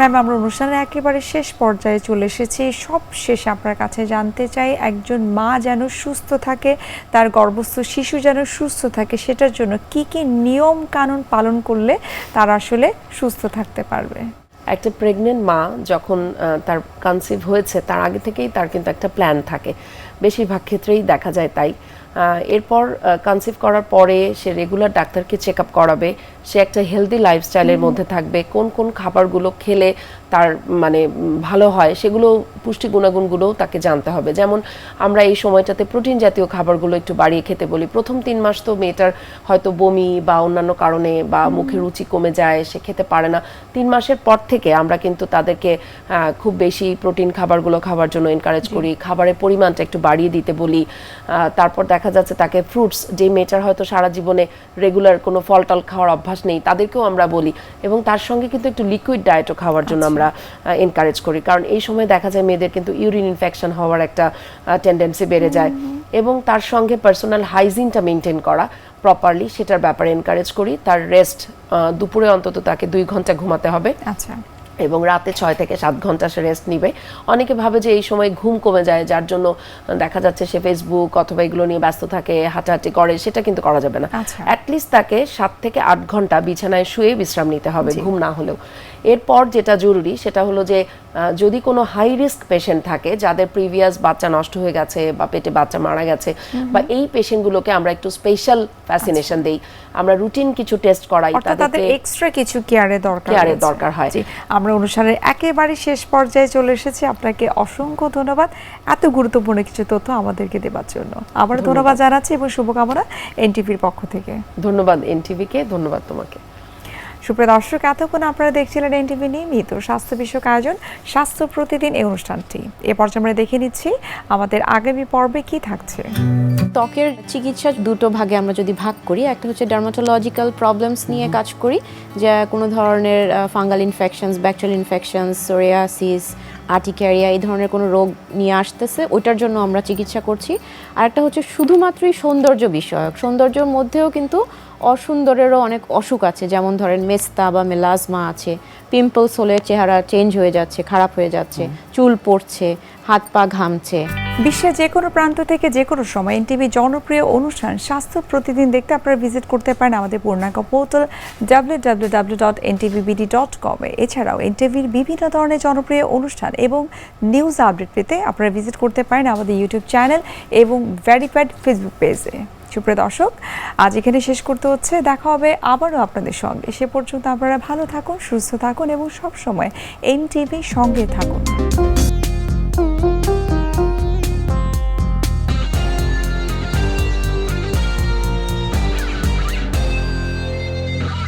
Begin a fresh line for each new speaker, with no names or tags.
Ma'am, আমরা অনুষ্ঠানের একেবারে শেষ পর্যায়ে চলে এসেছি। সব শেষে আপনার কাছে জানতে চাই, একজন মা যেন সুস্থ থাকে, তার গর্ভস্থ শিশু যেন সুস্থ থাকে, সেটার জন্য কি কি নিয়ম কানুন পালন করলে তারা আসলে সুস্থ থাকতে পারবে?
একটা প্রেগনেন্ট মা যখন তার কনসিভ হয়েছে তার আগে থেকেই তার কিন্তু একটা প্ল্যান থাকে, বেশিরভাগ ক্ষেত্রেই দেখা যায় তাই। এরপর কনসিভ করার পরে সে রেগুলার ডাক্তারকে চেক আপ করাবে, সে একটা হেলদি লাইফস্টাইলের মধ্যে থাকবে, কোন কোন খাবারগুলো খেলে তার মানে ভালো হয় সেগুলো পুষ্টি গুণাগুণগুলোও তাকে জানতে হবে। যেমন আমরা এই সময়টাতে প্রোটিন জাতীয় খাবারগুলো একটু বাড়িয়ে খেতে বলি। প্রথম 3 মাস তো মেয়েটার হয়তো বমি বা অন্যান্য কারণে বা মুখের রুচি কমে যায়, সে খেতে পারে না। 3 মাসের পর থেকে আমরা কিন্তু তাদেরকে খুব বেশি প্রোটিন খাবারগুলো খাওয়ার জন্য এনকারেজ করি, খাবারের পরিমাণটা একটু বাড়িয়ে দিতে বলি। তারপর দেখা যাচ্ছে তাকে ফ্রুটস, যে মেয়েটার হয়তো সারা জীবনে রেগুলার কোনো ফল টল খাওয়ার অভ্যাস নেই তাদেরকেও আমরা বলি, এবং তার সঙ্গে কিন্তু একটু লিকুইড ডায়েটও খাওয়ার জন্য আমরা এনকারেজ করি। কারণ এই সময় দেখা যায় মেয়েদের কিন্তু ইউরিন ইনফেকশন হওয়ার একটা টেন্ডেন্সি বেড়ে যায়, এবং তার সঙ্গে পার্সোনাল হাইজিনটা মেনটেন করা প্রপারলি সেটার ব্যাপারে এনকারেজ করি। তার রেস্ট, দুপুরে অন্তত তাকে 2 ঘন্টা ঘুমাতে হবে, আচ্ছা, এবং রাতে 6 থেকে 7 ঘন্টা সে রেস্ট নিবে। অনেকে ভাবে যে এই সময় ঘুম কমে যায়, যার জন্য দেখা যাচ্ছে সে ফেসবুক অথবা এগুলো নিয়ে ব্যস্ত থাকে, হাঁটাহাঁটি করে, সেটা কিন্তু করা যাবে না। অ্যাটলিস্ট তাকে 7 থেকে 8 ঘন্টা বিছানায় শুয়ে বিশ্রাম নিতে হবে, ঘুম না হলেও। এরপর যেটা জরুরি সেটা হলো যে যদি কোনো হাই রিস্ক পেশেন্ট থাকে, যাদের প্রিভিয়াস বাচ্চা নষ্ট হয়ে গেছে বা পেটে বাচ্চা মারা গেছে, বা এই পেশেন্টগুলোকে আমরা একটু স্পেশাল ফ্যাসিনেশন দেই, আমরা রুটিন কিছু টেস্ট করাই,
তাদের এক্সট্রা কিছু কেয়ারের
দরকার হয়।
আমরা অনুষ্ঠানের একেবারে শেষ পর্যায়ে চলে এসেছি। আপনাকে অসংখ্য ধন্যবাদ এত গুরুত্বপূর্ণ কিছু তথ্য আমাদেরকে দেওয়ার জন্য। আবার ধন্যবাদ জানাচ্ছি এবং শুভকামনা এনটিভির পক্ষ থেকে।
ধন্যবাদ এনটিভিকে, ধন্যবাদ তোমাকে।
সুপ্রিয় দর্শক, এতক্ষণ আপনারা দেখছিলেন এনটিভি নিয়মিত স্বাস্থ্য বিষয়ক আয়োজন স্বাস্থ্য প্রতিদিন এই অনুষ্ঠানটি। এ পর্যায়ে আমরা দেখে নিচ্ছি আমাদের আগামী পর্বে কি থাকছে।
ত্বকের চিকিৎসা দুটো ভাগে আমরা যদি ভাগ করি, একটা হচ্ছে ডার্মাটোলজিক্যাল প্রবলেমস নিয়ে কাজ করি, যা কোনো ধরনের fungal infections, bacterial infections, psoriasis, urticaria, এই ধরনের কোনো রোগ নিয়ে আসতেছে, ওইটার জন্য আমরা চিকিৎসা করছি। আর একটা হচ্ছে শুধুমাত্রই সৌন্দর্য বিষয়ক, সৌন্দর্যের মধ্যেও কিন্তু অসুন্দরেরও অনেক অসুখ আছে, যেমন ধরেন মেস্তা বা মেলাজমা আছে, পিম্পলস হলে চেহারা চেঞ্জ হয়ে যাচ্ছে, খারাপ হয়ে যাচ্ছে, চুল পড়ছে, হাত পা ঘামছে।
বিশ্বের যে কোনো প্রান্ত থেকে যে কোনো সময় এনটিভি জনপ্রিয় অনুষ্ঠান স্বাস্থ্য প্রতিদিন দেখতে আপনারা ভিজিট করতে পারেন আমাদের পূর্ণাঙ্গ পোর্টাল www.ntvbd.com এ। এছাড়াও এনটিভির বিভিন্ন ধরনের জনপ্রিয় অনুষ্ঠান এবং নিউজ আপডেট পেতে আপনারা ভিজিট করতে পারেন আমাদের ইউটিউব চ্যানেল এবং ভেরিফাইড ফেসবুক পেজে। সুপ্রিয় দর্শক, আজ এখানে শেষ করতে হচ্ছে। দেখা হবে আবারও আপনাদের সঙ্গে। সে পর্যন্ত আপনারা ভালো থাকুন, সুস্থ থাকুন এবং সবসময় এনটিভি সঙ্গে থাকুন।